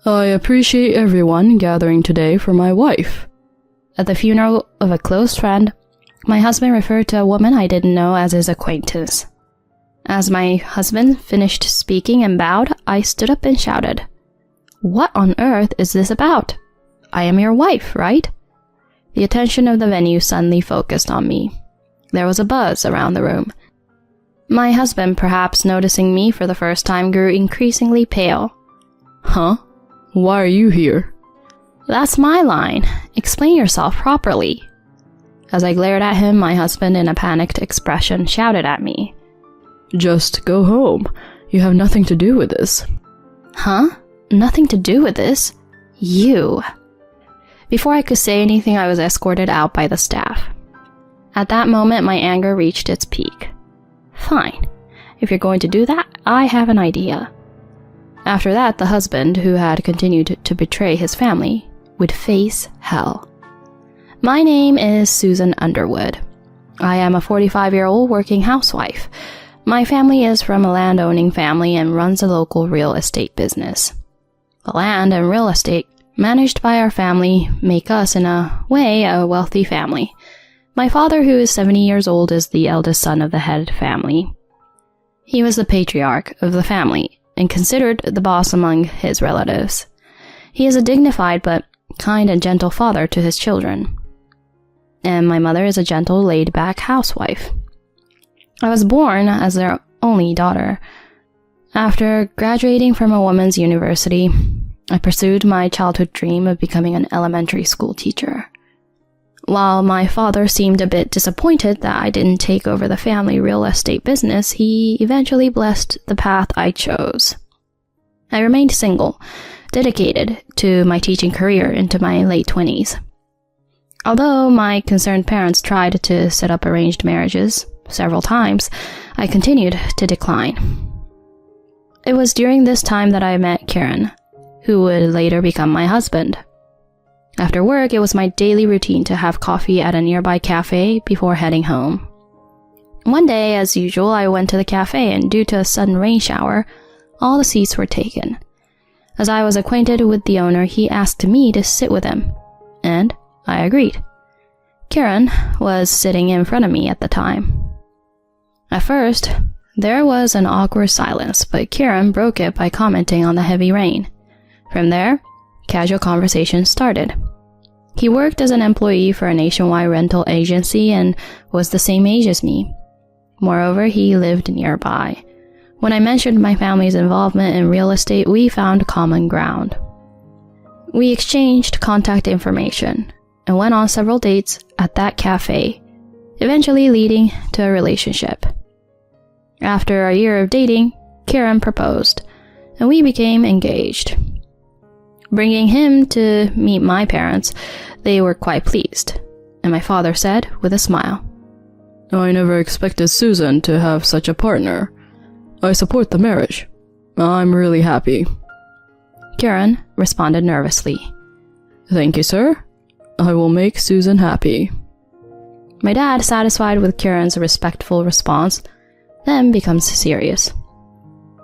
I appreciate everyone gathering today for my wife. At the funeral of a close friend, my husband referred to a woman I didn't know as his acquaintance. As my husband finished speaking and bowed, I stood up and shouted, "What on earth is this about? I am your wife, right?" The attention of the venue suddenly focused on me. There was a buzz around the room. My husband, perhaps noticing me for the first time, grew increasingly pale. Huh? Why are you here? That's my line. Explain yourself properly. As I glared at him, my husband, in a panicked expression, shouted at me. Just go home. You have nothing to do with this. Huh? Nothing to do with this? You. Before I could say anything, I was escorted out by the staff. At that moment, my anger reached its peak. Fine. If you're going to do that, I have an idea. After that, the husband, who had continued to betray his family, would face hell. My name is Susan Underwood. I am a 45-year-old working housewife. My family is from a land-owning family and runs a local real estate business. The land and real estate managed by our family make us, in a way, a wealthy family. My father, who is 70 years old, is the eldest son of the head family. He was the patriarch of the family and considered the boss among his relatives. He is a dignified but kind and gentle father to his children. And my mother is a gentle, laid-back housewife. I was born as their only daughter. After graduating from a women's university, I pursued my childhood dream of becoming an elementary school teacher. While my father seemed a bit disappointed that I didn't take over the family real estate business, he eventually blessed the path I chose. I remained single, dedicated to my teaching career into my late 20s. Although my concerned parents tried to set up arranged marriages several times, I continued to decline. It was during this time that I met Kieran, who would later become my husband. After work, it was my daily routine to have coffee at a nearby cafe before heading home. One day, as usual, I went to the cafe, and due to a sudden rain shower, all the seats were taken. As I was acquainted with the owner, he asked me to sit with him, and I agreed. Kieran was sitting in front of me at the time. At first, there was an awkward silence, but Kieran broke it by commenting on the heavy rain. From there, casual conversation started. He worked as an employee for a nationwide rental agency and was the same age as me. Moreover, he lived nearby. When I mentioned my family's involvement in real estate, we found common ground. We exchanged contact information and went on several dates at that cafe, eventually leading to a relationship. After a year of dating, Kieran proposed, and we became engaged. Bringing him to meet my parents, they were quite pleased, and my father said with a smile, I never expected Susan to have such a partner. I support the marriage. I'm really happy. Kieran responded nervously. Thank you, sir. I will make Susan happy. My dad, satisfied with Kieran's respectful response, then becomes serious.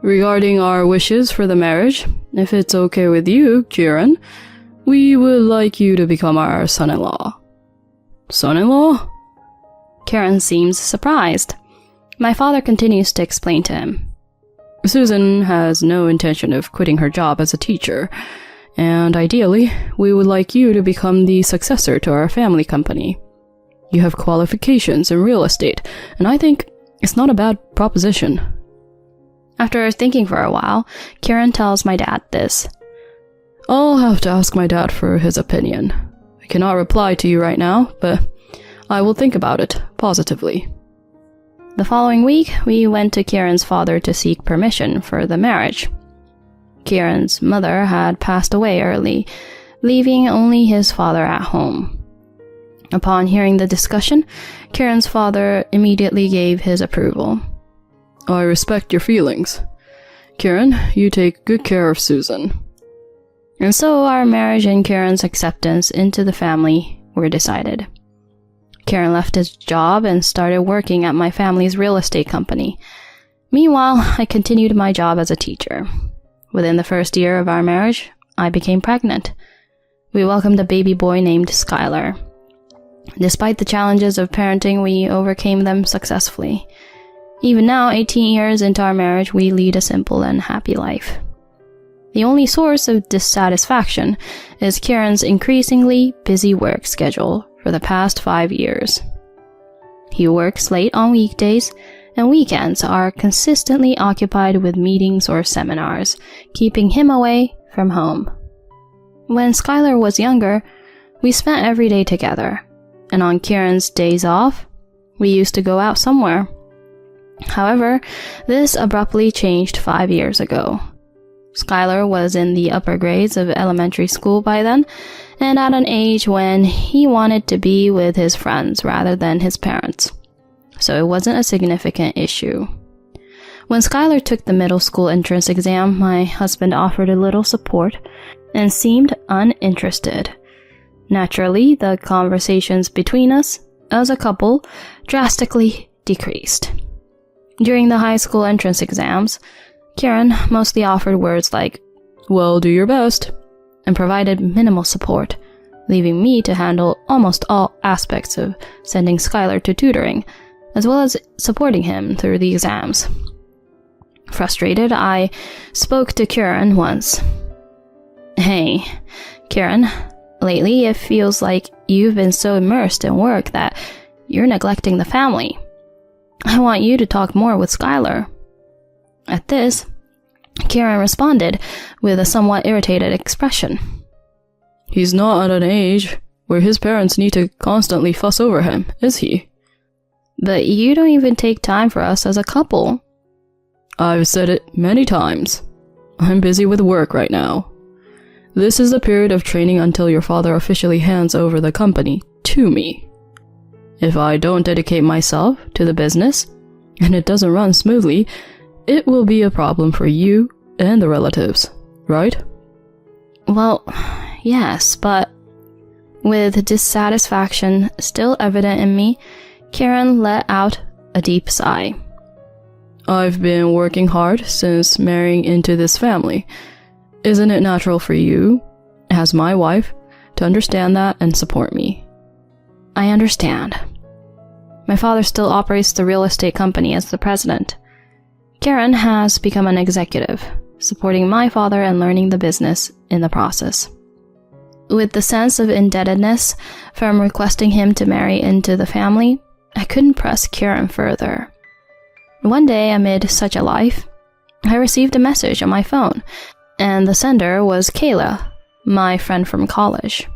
Regarding our wishes for the marriage, if it's okay with you, Kieran, we would like you to become our son-in-law. Son-in-law? Kieran seems surprised. My father continues to explain to him. Susan has no intention of quitting her job as a teacher, and ideally, we would like you to become the successor to our family company. You have qualifications in real estate, and I think it's not a bad proposition. After thinking for a while, Kieran tells my dad this. I'll have to ask my dad for his opinion. I cannot reply to you right now, but I will think about it positively. The following week, we went to Kieran's father to seek permission for the marriage. Kieran's mother had passed away early, leaving only his father at home. Upon hearing the discussion, Kieran's father immediately gave his approval. I respect your feelings. Kieran, you take good care of Susan. And so our marriage and Kieran's acceptance into the family were decided. Kieran left his job and started working at my family's real estate company. Meanwhile, I continued my job as a teacher. Within the first year of our marriage, I became pregnant. We welcomed a baby boy named Skylar. Despite the challenges of parenting, we overcame them successfully. Even now, 18 years into our marriage, we lead a simple and happy life. The only source of dissatisfaction is Kieran's increasingly busy work schedule for the past 5 years. He works late on weekdays, and weekends are consistently occupied with meetings or seminars, keeping him away from home. When Skylar was younger, we spent every day together, and on Kieran's days off, we used to go out somewhere. However, this abruptly changed 5 years ago. Skylar was in the upper grades of elementary school by then, and at an age when he wanted to be with his friends rather than his parents. So it wasn't a significant issue. When Skylar took the middle school entrance exam, my husband offered a little support and seemed uninterested. Naturally, the conversations between us, as a couple, drastically decreased. During the high school entrance exams, Kieran mostly offered words like, "Well, do your best," and provided minimal support, leaving me to handle almost all aspects of sending Skylar to tutoring, as well as supporting him through the exams. Frustrated, I spoke to Kieran once. "Hey, Kieran, lately it feels like you've been so immersed in work that you're neglecting the family. I want you to talk more with Skylar." At this, Kieran responded with a somewhat irritated expression. "He's not at an age where his parents need to constantly fuss over him, is he?" "But you don't even take time for us as a couple." "I've said it many times. I'm busy with work right now. This is the period of training until your father officially hands over the company to me. If I don't dedicate myself to the business, and it doesn't run smoothly, it will be a problem for you and the relatives, right?" "Well, yes, but..." With dissatisfaction still evident in me, Kieran let out a deep sigh. "I've been working hard since marrying into this family. Isn't it natural for you, as my wife, to understand that and support me?" "I understand. My father still operates the real estate company as the president. Kieran has become an executive, supporting my father and learning the business in the process." With the sense of indebtedness from requesting him to marry into the family, I couldn't press Kieran further. One day, amid such a life, I received a message on my phone, and the sender was Kayla, my friend from college.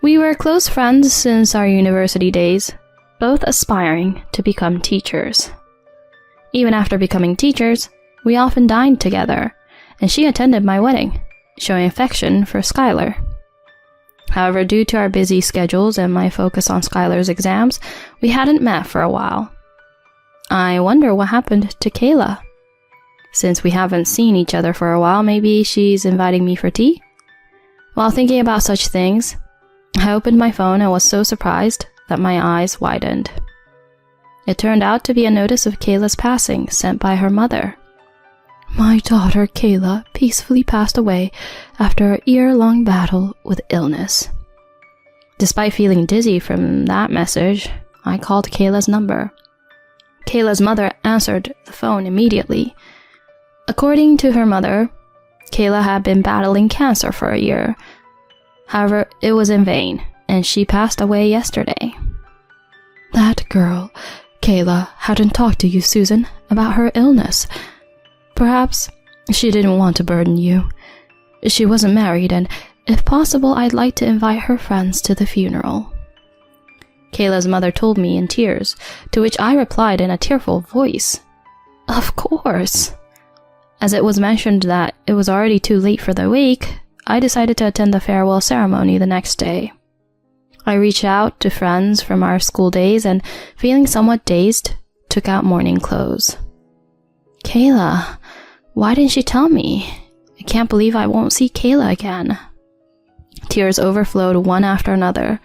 We were close friends since our university days, both aspiring to become teachers. Even after becoming teachers, we often dined together, and she attended my wedding, showing affection for Skylar. However, due to our busy schedules and my focus on Skylar's exams, we hadn't met for a while. I wonder what happened to Kayla. Since we haven't seen each other for a while, maybe she's inviting me for tea? While thinking about such things, I opened my phone and was so surprised that my eyes widened. It turned out to be a notice of Kayla's passing sent by her mother. "My daughter Kayla peacefully passed away after a year-long battle with illness." Despite feeling dizzy from that message, I called Kayla's number. Kayla's mother answered the phone immediately. According to her mother, Kayla had been battling cancer for a year. However, it was in vain, and she passed away yesterday. "That girl, Kayla, hadn't talked to you, Susan, about her illness. Perhaps she didn't want to burden you. She wasn't married, and if possible, I'd like to invite her friends to the funeral." Kayla's mother told me in tears, to which I replied in a tearful voice, "Of course." As it was mentioned that it was already too late for the wake, I decided to attend the farewell ceremony the next day. I reached out to friends from our school days and, feeling somewhat dazed, took out mourning clothes. "Kayla, why didn't she tell me? I can't believe I won't see Kayla again." Tears overflowed one after another.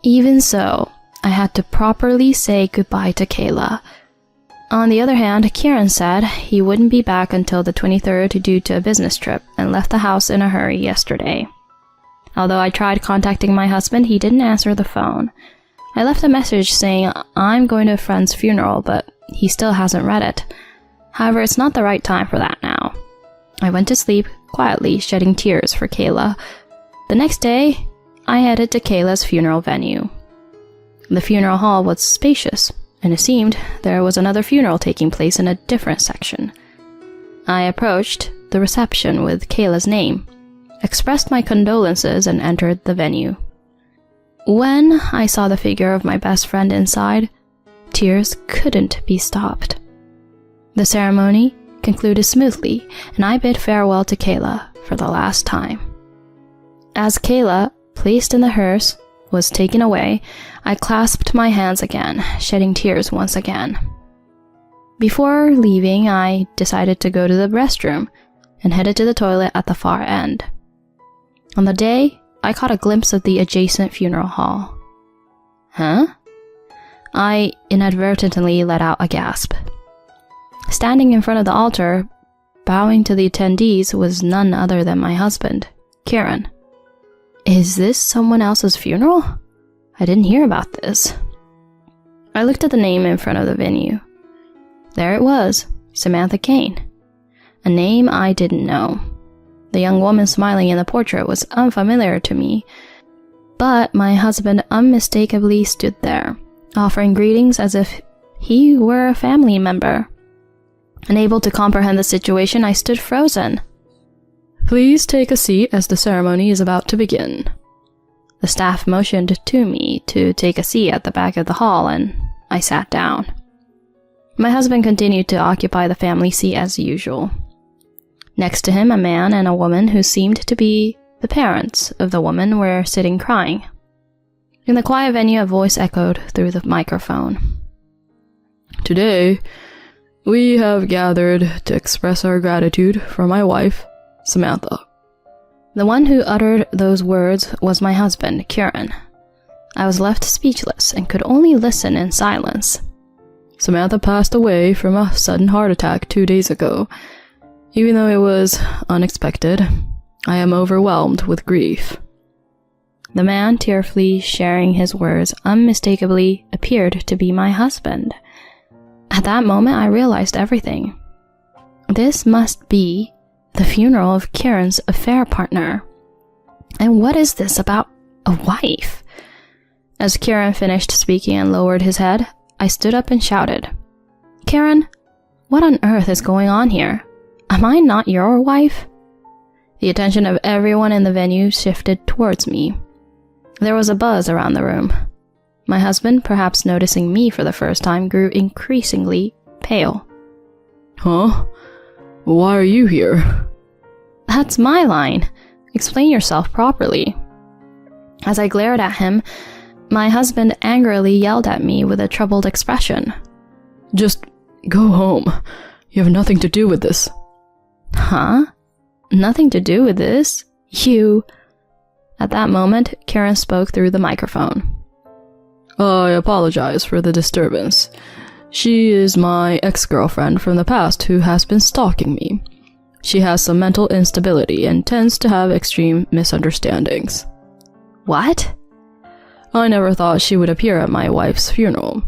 Even so, I had to properly say goodbye to Kayla. On the other hand, Kieran said he wouldn't be back until the 23rd due to a business trip and left the house in a hurry yesterday. Although I tried contacting my husband, he didn't answer the phone. I left a message saying I'm going to a friend's funeral, but he still hasn't read it. However, it's not the right time for that now. I went to sleep quietly, shedding tears for Kayla. The next day, I headed to Kayla's funeral venue. The funeral hall was spacious, and it seemed there was another funeral taking place in a different section. I approached the reception with Kayla's name, expressed my condolences, and entered the venue. When I saw the figure of my best friend inside, tears couldn't be stopped. The ceremony concluded smoothly, and I bid farewell to Kayla for the last time. As Kayla, placed in the hearse, was taken away, I clasped my hands again, shedding tears once again. Before leaving, I decided to go to the restroom and headed to the toilet at the far end. On the day, I caught a glimpse of the adjacent funeral hall. Huh? I inadvertently let out a gasp. Standing in front of the altar, bowing to the attendees, was none other than my husband, Kieran. Is this someone else's funeral? I didn't hear about this. I looked at the name in front of the venue. There it was, Samantha Kane. A name I didn't know. The young woman smiling in the portrait was unfamiliar to me, but my husband unmistakably stood there, offering greetings as if he were a family member. Unable to comprehend the situation, I stood frozen. Please take a seat as the ceremony is about to begin. The staff motioned to me to take a seat at the back of the hall, and I sat down. My husband continued to occupy the family seat as usual. Next to him, a man and a woman who seemed to be the parents of the woman were sitting crying. In the quiet venue, a voice echoed through the microphone. Today, we have gathered to express our gratitude for my wife, Samantha. The one who uttered those words was my husband, Kieran. I was left speechless and could only listen in silence. Samantha passed away from a sudden heart attack 2 days ago. Even though it was unexpected, I am overwhelmed with grief. The man tearfully sharing his words unmistakably appeared to be my husband. At that moment, I realized everything. This must be the funeral of Kieran's affair partner. And what is this about a wife? As Kieran finished speaking and lowered his head, I stood up and shouted, Kieran, what on earth is going on here? Am I not your wife? The attention of everyone in the venue shifted towards me. There was a buzz around the room. My husband, perhaps noticing me for the first time, grew increasingly pale. Huh? Why are you here? That's my line. Explain yourself properly. As I glared at him, my husband angrily yelled at me with a troubled expression. Just go home. You have nothing to do with this. Huh? Nothing to do with this? You... At that moment, Kieran spoke through the microphone. I apologize for the disturbance. She is my ex-girlfriend from the past who has been stalking me. She has some mental instability and tends to have extreme misunderstandings. What? I never thought she would appear at my wife's funeral.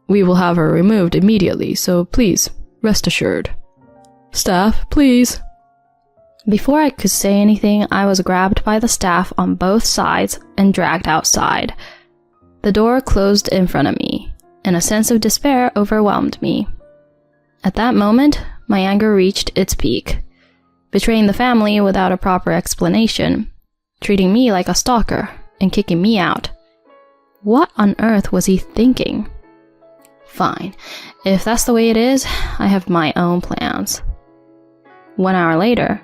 We will have her removed immediately, so please, rest assured. Staff, please. Before I could say anything, I was grabbed by the staff on both sides and dragged outside. The door closed in front of me, and a sense of despair overwhelmed me. At that moment, my anger reached its peak. Betraying the family without a proper explanation, treating me like a stalker, and kicking me out. What on earth was he thinking? Fine, if that's the way it is, I have my own plans. 1 hour later,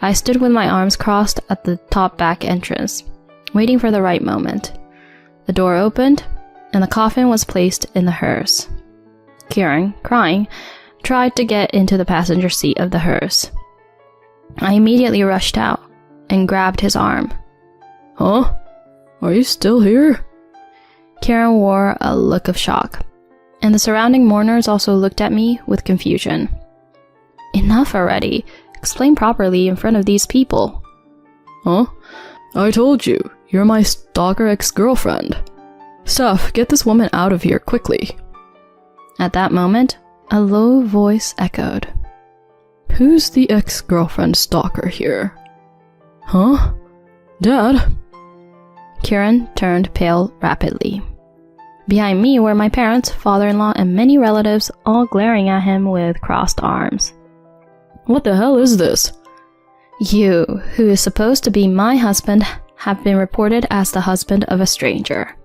I stood with my arms crossed at the top back entrance, waiting for the right moment. The door opened, and the coffin was placed in the hearse. Kieran, crying, tried to get into the passenger seat of the hearse. I immediately rushed out and grabbed his arm. Huh? Are you still here? Kieran wore a look of shock. and the surrounding mourners also looked at me with confusion. Enough already. Explain properly in front of these people. Huh? I told you, you're my stalker ex-girlfriend. Steph, get this woman out of here quickly. At that moment, a low voice echoed. Who's the ex-girlfriend stalker here? Huh? Dad? Kieran turned pale rapidly. Behind me were my parents, father-in-law, and many relatives, all glaring at him with crossed arms. What the hell is this? You, who is supposed to be my husband, have been reported as the husband of a stranger.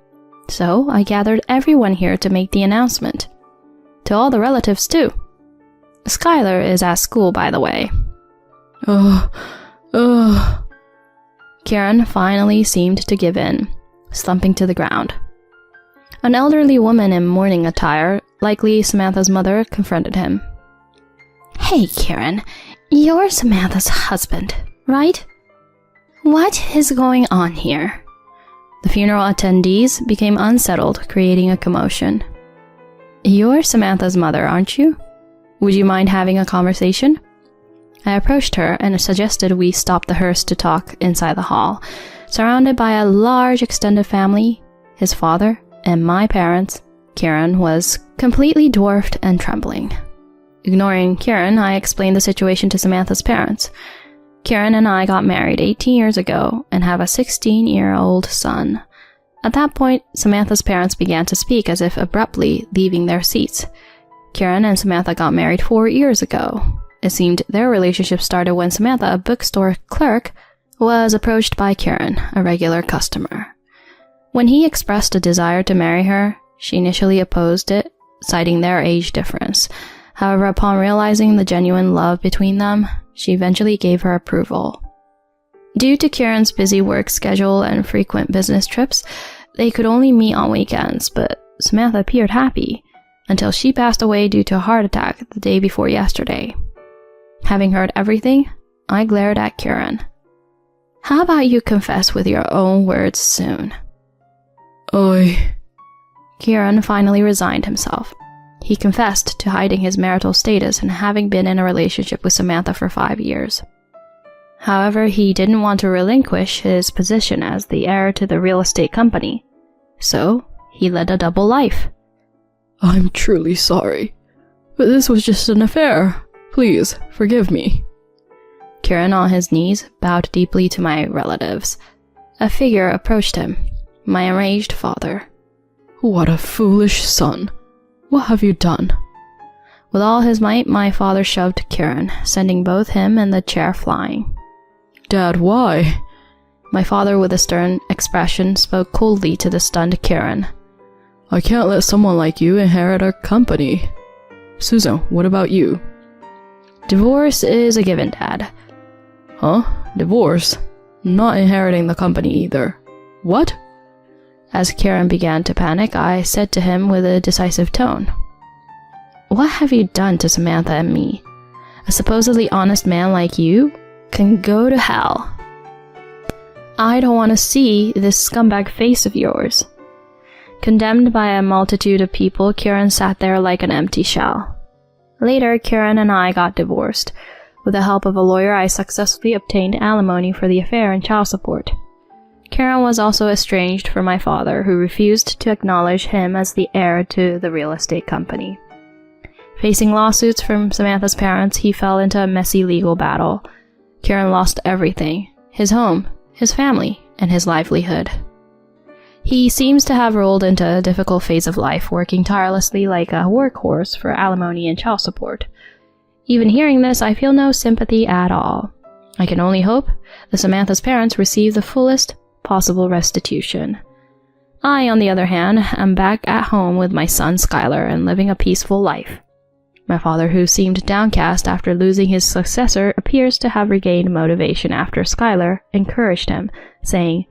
So I gathered everyone here to make the announcement. To all the relatives, too. Skylar is at school, by the way. Kieran finally seemed to give in, slumping to the ground. An elderly woman in mourning attire, likely Samantha's mother, confronted him. Hey, Kieran, you're Samantha's husband, right? What is going on here? The funeral attendees became unsettled, creating a commotion. You're Samantha's mother, aren't you? Would you mind having a conversation? I approached her and suggested we stop the hearse to talk inside the hall, surrounded by a large extended family, his father, and my parents. Kieran was completely dwarfed and trembling. Ignoring Kieran, I explained the situation to Samantha's parents. Kieran and I got married 18 years ago and have a 16-year-old son. At that point, Samantha's parents began to speak as if abruptly leaving their seats. Kieran and Samantha got married 4 years ago. It seemed their relationship started when Samantha, a bookstore clerk, was approached by Kieran, a regular customer. When he expressed a desire to marry her, she initially opposed it, citing their age difference. However, upon realizing the genuine love between them, she eventually gave her approval. Due to Kieran's busy work schedule and frequent business trips, they could only meet on weekends, but Samantha appeared happy, until she passed away due to a heart attack the day before yesterday. Having heard everything, I glared at Kieran. How about you confess with your own words soon? Kieran finally resigned himself. He confessed to hiding his marital status and having been in a relationship with Samantha for 5 years. However, he didn't want to relinquish his position as the heir to the real estate company, so he led a double life. I'm truly sorry, but this was just an affair. Please, forgive me. Kieran, on his knees, bowed deeply to my relatives. A figure approached him, my enraged father. What a foolish son. What have you done? With all his might, my father shoved Kieran, sending both him and the chair flying. Dad, why? My father, with a stern expression, spoke coldly to the stunned Kieran. I can't let someone like you inherit our company. Susan, what about you? Divorce is a given, Dad. Huh? Divorce? Not inheriting the company either. What? As Kieran began to panic, I said to him with a decisive tone, What have you done to Samantha and me? A supposedly honest man like you can go to hell. I don't want to see this scumbag face of yours. Condemned by a multitude of people, Kieran sat there like an empty shell. Later, Kieran and I got divorced. With the help of a lawyer, I successfully obtained alimony for the affair and child support. Kieran was also estranged from my father, who refused to acknowledge him as the heir to the real estate company. Facing lawsuits from Samantha's parents, he fell into a messy legal battle. Kieran lost everything: his home, his family, and his livelihood. He seems to have rolled into a difficult phase of life, working tirelessly like a workhorse for alimony and child support. Even hearing this, I feel no sympathy at all. I can only hope that Samantha's parents receive the fullest possible restitution. I, on the other hand, am back at home with my son Skylar and living a peaceful life. My father, who seemed downcast after losing his successor, appears to have regained motivation after Skylar encouraged him, saying,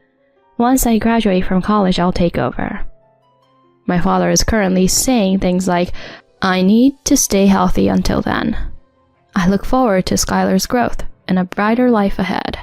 Once I graduate from college, I'll take over. My father is currently saying things like, I need to stay healthy until then. I look forward to Skylar's growth and a brighter life ahead.